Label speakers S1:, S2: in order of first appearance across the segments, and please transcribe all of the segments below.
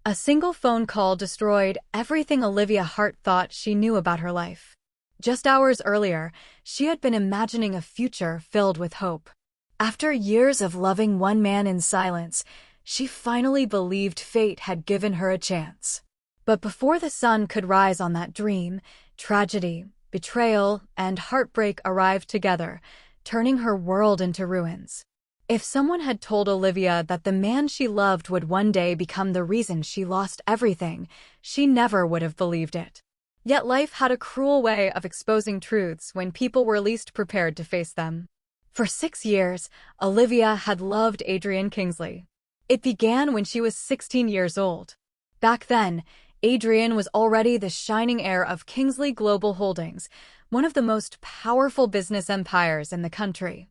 S1: A single phone call destroyed everything Olivia Hart thought she knew about her life. Just hours earlier, she had been imagining a future filled with hope. After years of loving one man in silence, she finally believed fate had given her a chance. But before the sun could rise on that dream, tragedy, betrayal, and heartbreak arrived together, turning her world into ruins. If someone had told Olivia that the man she loved would one day become the reason she lost everything, she never would have believed it. Yet life had a cruel way of exposing truths when people were least prepared to face them. For 6 years, Olivia had loved Adrian Kingsley. It began when she was 16 years old. Back then, Adrian was already the shining heir of Kingsley Global Holdings, one of the most powerful business empires in the country.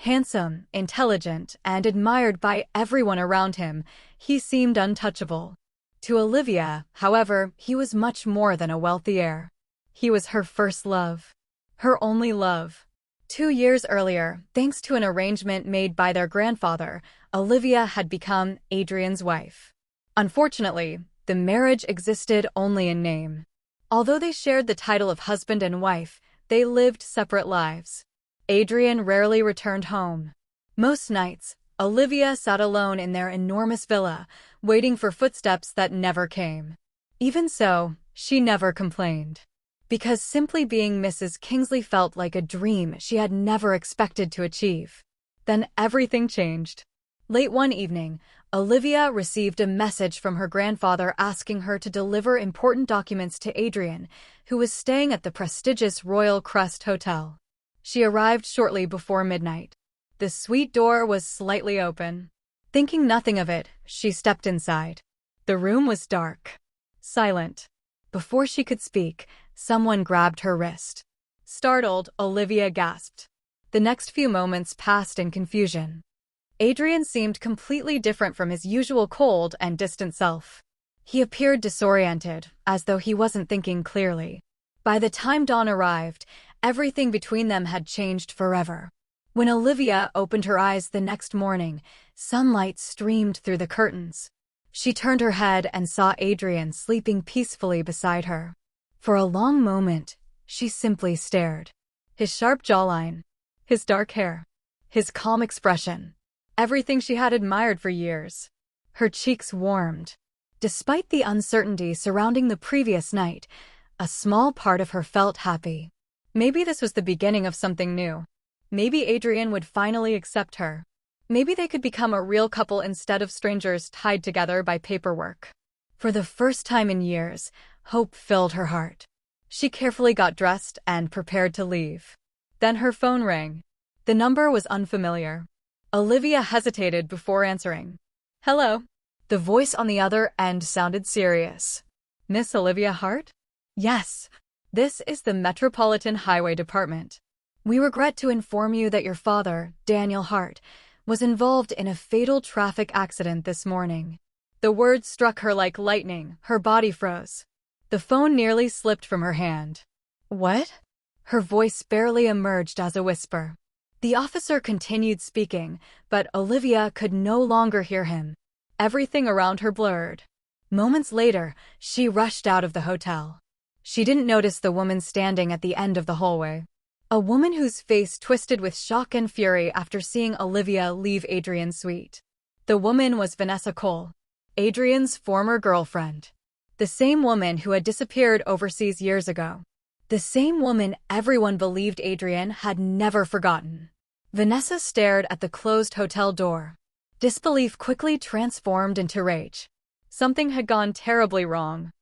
S1: Handsome, intelligent, and admired by everyone around him, he seemed untouchable. To Olivia, however, he was much more than a wealthy heir. He was her first love. Her only love. 2 years earlier, thanks to an arrangement made by their grandfather, Olivia had become Adrian's wife. Unfortunately, the marriage existed only in name. Although they shared the title of husband and wife, they lived separate lives. Adrian rarely returned home. Most nights, Olivia sat alone in their enormous villa, waiting for footsteps that never came. Even so, she never complained. Because simply being Mrs. Kingsley felt like a dream she had never expected to achieve. Then everything changed. Late one evening, Olivia received a message from her grandfather asking her to deliver important documents to Adrian, who was staying at the prestigious Royal Crest Hotel. She arrived shortly before midnight. The suite door was slightly open. Thinking nothing of it, she stepped inside. The room was dark. Silent. Before she could speak, someone grabbed her wrist. Startled, Olivia gasped. The next few moments passed in confusion. Adrian seemed completely different from his usual cold and distant self. He appeared disoriented, as though he wasn't thinking clearly. By the time dawn arrived, everything between them had changed forever. When Olivia opened her eyes the next morning, sunlight streamed through the curtains. She turned her head and saw Adrian sleeping peacefully beside her. For a long moment, she simply stared. His sharp jawline, his dark hair, his calm expression, everything she had admired for years. Her cheeks warmed. Despite the uncertainty surrounding the previous night, a small part of her felt happy. Maybe this was the beginning of something new. Maybe Adrian would finally accept her. Maybe they could become a real couple instead of strangers tied together by paperwork. For the first time in years, hope filled her heart. She carefully got dressed and prepared to leave. Then her phone rang. The number was unfamiliar. Olivia hesitated before answering. "Hello." The voice on the other end sounded serious. "Miss Olivia Hart?" "Yes. This is the Metropolitan Highway Department. We regret to inform you that your father, Daniel Hart, was involved in a fatal traffic accident this morning." The words struck her like lightning. Her body froze. The phone nearly slipped from her hand. "What?" Her voice barely emerged as a whisper. The officer continued speaking, but Olivia could no longer hear him. Everything around her blurred. Moments later, she rushed out of the hotel. She didn't notice the woman standing at the end of the hallway. A woman whose face twisted with shock and fury after seeing Olivia leave Adrian's suite. The woman was Vanessa Cole, Adrian's former girlfriend. The same woman who had disappeared overseas years ago. The same woman everyone believed Adrian had never forgotten. Vanessa stared at the closed hotel door. Disbelief quickly transformed into rage. Something had gone terribly wrong,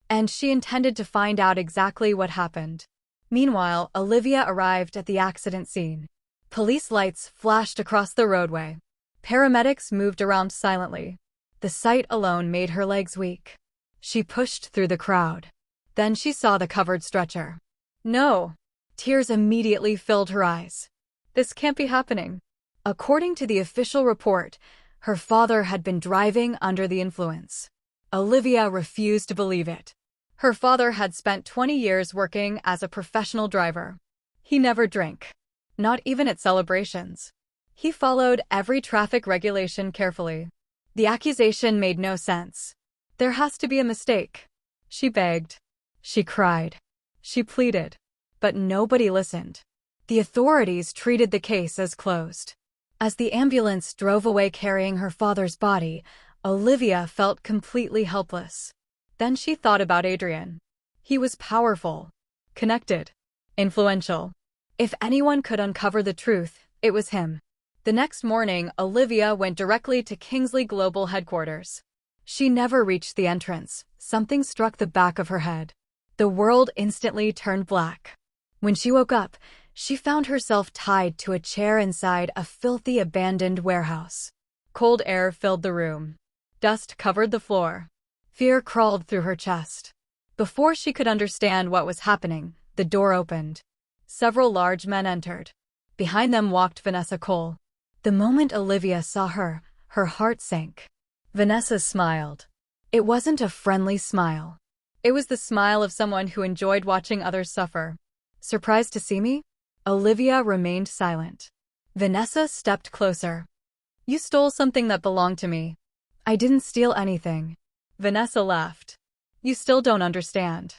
S1: and she intended to find out exactly what happened. Meanwhile, Olivia arrived at the accident scene. Police lights flashed across the roadway. Paramedics moved around silently. The sight alone made her legs weak. She pushed through the crowd. Then she saw the covered stretcher. No! Tears immediately filled her eyes. This can't be happening. According to the official report, her father had been driving under the influence. Olivia refused to believe it. Her father had spent 20 years working as a professional driver. He never drank, not even at celebrations. He followed every traffic regulation carefully. The accusation made no sense. There has to be a mistake. She begged. She cried. She pleaded. But nobody listened. The authorities treated the case as closed. As the ambulance drove away carrying her father's body, Olivia felt completely helpless. Then she thought about Adrian. He was powerful, connected, influential. If anyone could uncover the truth, it was him. The next morning, Olivia went directly to Kingsley Global headquarters. She never reached the entrance. Something struck the back of her head. The world instantly turned black. When she woke up, she found herself tied to a chair inside a filthy, abandoned warehouse. Cold air filled the room. Dust covered the floor. Fear crawled through her chest. Before she could understand what was happening, the door opened. Several large men entered. Behind them walked Vanessa Cole. The moment Olivia saw her, her heart sank. Vanessa smiled. It wasn't a friendly smile. It was the smile of someone who enjoyed watching others suffer. Surprised to see me? Olivia remained silent. Vanessa stepped closer. You stole something that belonged to me. I didn't steal anything. Vanessa laughed. You still don't understand.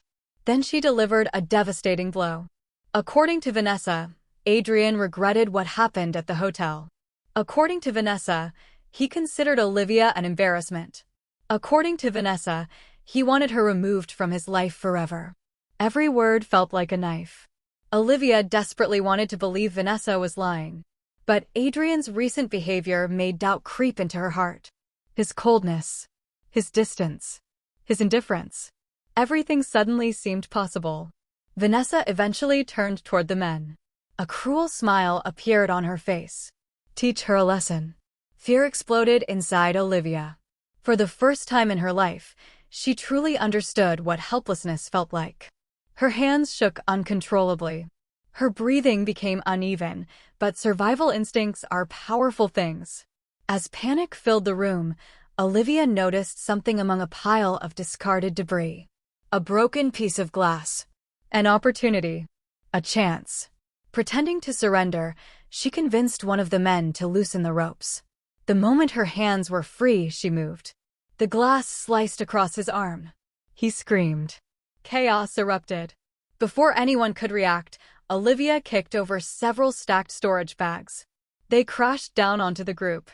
S1: Then she delivered a devastating blow. According to Vanessa, Adrian regretted what happened at the hotel. According to Vanessa, he considered Olivia an embarrassment. According to Vanessa, he wanted her removed from his life forever. Every word felt like a knife. Olivia desperately wanted to believe Vanessa was lying. But Adrian's recent behavior made doubt creep into her heart. His coldness, his distance, his indifference. Everything suddenly seemed possible. Vanessa eventually turned toward the men. A cruel smile appeared on her face. Teach her a lesson. Fear exploded inside Olivia. For the first time in her life, she truly understood what helplessness felt like. Her hands shook uncontrollably. Her breathing became uneven, but survival instincts are powerful things. As panic filled the room, Olivia noticed something among a pile of discarded debris. A broken piece of glass. An opportunity. A chance. Pretending to surrender, she convinced one of the men to loosen the ropes. The moment her hands were free, she moved. The glass sliced across his arm. He screamed. Chaos erupted. Before anyone could react, Olivia kicked over several stacked storage bags. They crashed down onto the group.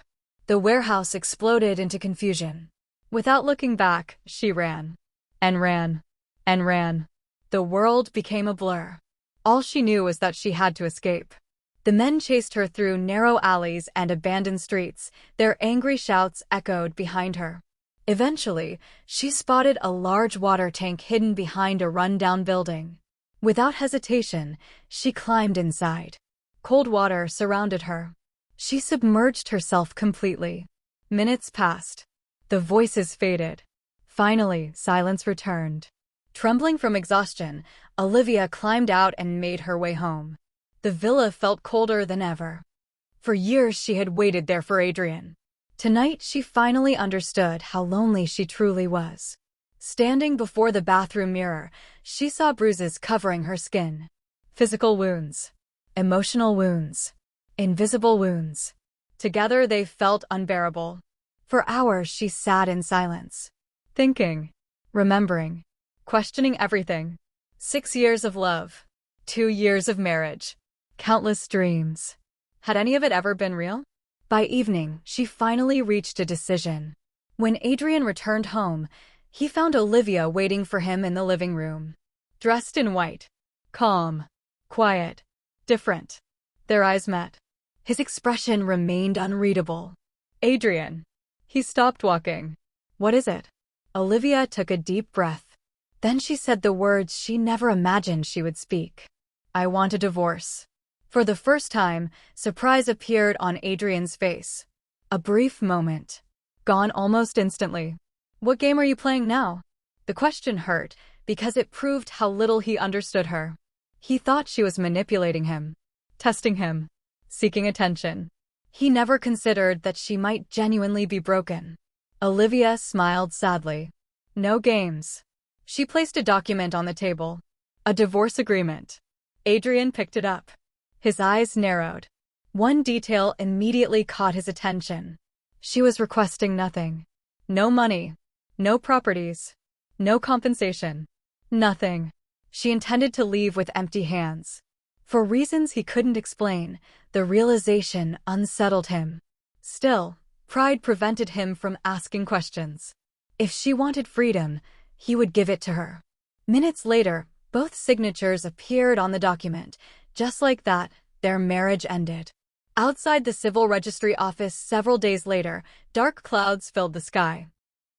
S1: The warehouse exploded into confusion. Without looking back, she ran. And ran. And ran. The world became a blur. All she knew was that she had to escape. The men chased her through narrow alleys and abandoned streets, their angry shouts echoed behind her. Eventually, she spotted a large water tank hidden behind a run-down building. Without hesitation, she climbed inside. Cold water surrounded her. She submerged herself completely. Minutes passed. The voices faded. Finally, silence returned. Trembling from exhaustion, Olivia climbed out and made her way home. The villa felt colder than ever. For years she had waited there for Adrian. Tonight she finally understood how lonely she truly was. Standing before the bathroom mirror, she saw bruises covering her skin. Physical wounds. Emotional wounds. Invisible wounds. Together they felt unbearable. For hours she sat in silence. Thinking. Remembering. Questioning everything. 6 years of love. 2 years of marriage. Countless dreams. Had any of it ever been real? By evening, she finally reached a decision. When Adrian returned home, he found Olivia waiting for him in the living room. Dressed in white. Calm. Quiet. Different. Their eyes met. His expression remained unreadable. Adrian. He stopped walking. What is it? Olivia took a deep breath. Then she said the words she never imagined she would speak. I want a divorce. For the first time, surprise appeared on Adrian's face. A brief moment. Gone almost instantly. What game are you playing now? The question hurt, because it proved how little he understood her. He thought she was manipulating him. Testing him. Seeking attention. He never considered that she might genuinely be broken. Olivia smiled sadly. No games. She placed a document on the table. A divorce agreement. Adrian picked it up. His eyes narrowed. One detail immediately caught his attention. She was requesting nothing. No money. No properties. No compensation. Nothing. She intended to leave with empty hands. For reasons he couldn't explain, the realization unsettled him. Still, pride prevented him from asking questions. If she wanted freedom, he would give it to her. Minutes later, both signatures appeared on the document. Just like that, their marriage ended. Outside the civil registry office several days later, dark clouds filled the sky.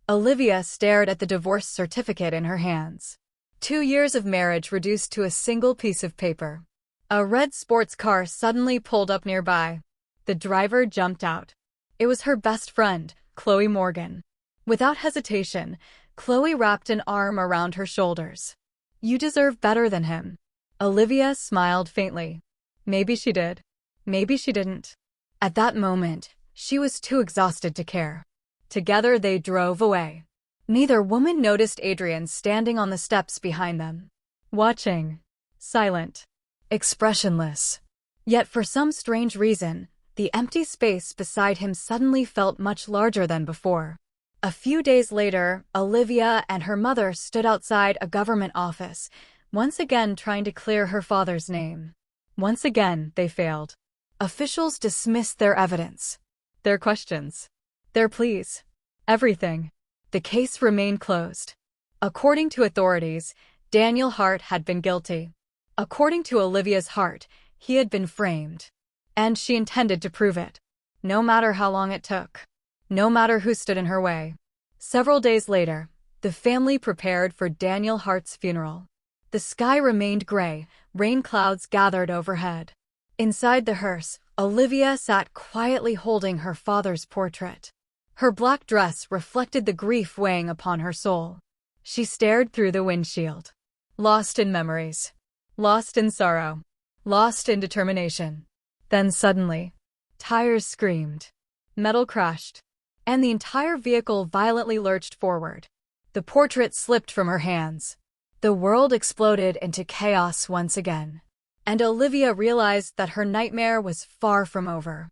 S1: Olivia stared at the divorce certificate in her hands. 2 years of marriage reduced to a single piece of paper. A red sports car suddenly pulled up nearby. The driver jumped out. It was her best friend, Chloe Morgan. Without hesitation, Chloe wrapped an arm around her shoulders. "You deserve better than him." Olivia smiled faintly. Maybe she did. Maybe she didn't. At that moment, she was too exhausted to care. Together they drove away. Neither woman noticed Adrian standing on the steps behind them. Watching. Silent. Expressionless. Yet for some strange reason, the empty space beside him suddenly felt much larger than before. A few days later, Olivia and her mother stood outside a government office, once again trying to clear her father's name. Once again, they failed. Officials dismissed their evidence, their questions, their pleas, everything. The case remained closed. According to authorities, Daniel Hart had been guilty. According to Olivia's heart, he had been framed. And she intended to prove it. No matter how long it took. No matter who stood in her way. Several days later, the family prepared for Daniel Hart's funeral. The sky remained gray, rain clouds gathered overhead. Inside the hearse, Olivia sat quietly holding her father's portrait. Her black dress reflected the grief weighing upon her soul. She stared through the windshield. Lost in memories. Lost in sorrow. Lost in determination. Then suddenly, tires screamed. Metal crashed. And the entire vehicle violently lurched forward. The portrait slipped from her hands. The world exploded into chaos once again. And Olivia realized that her nightmare was far from over.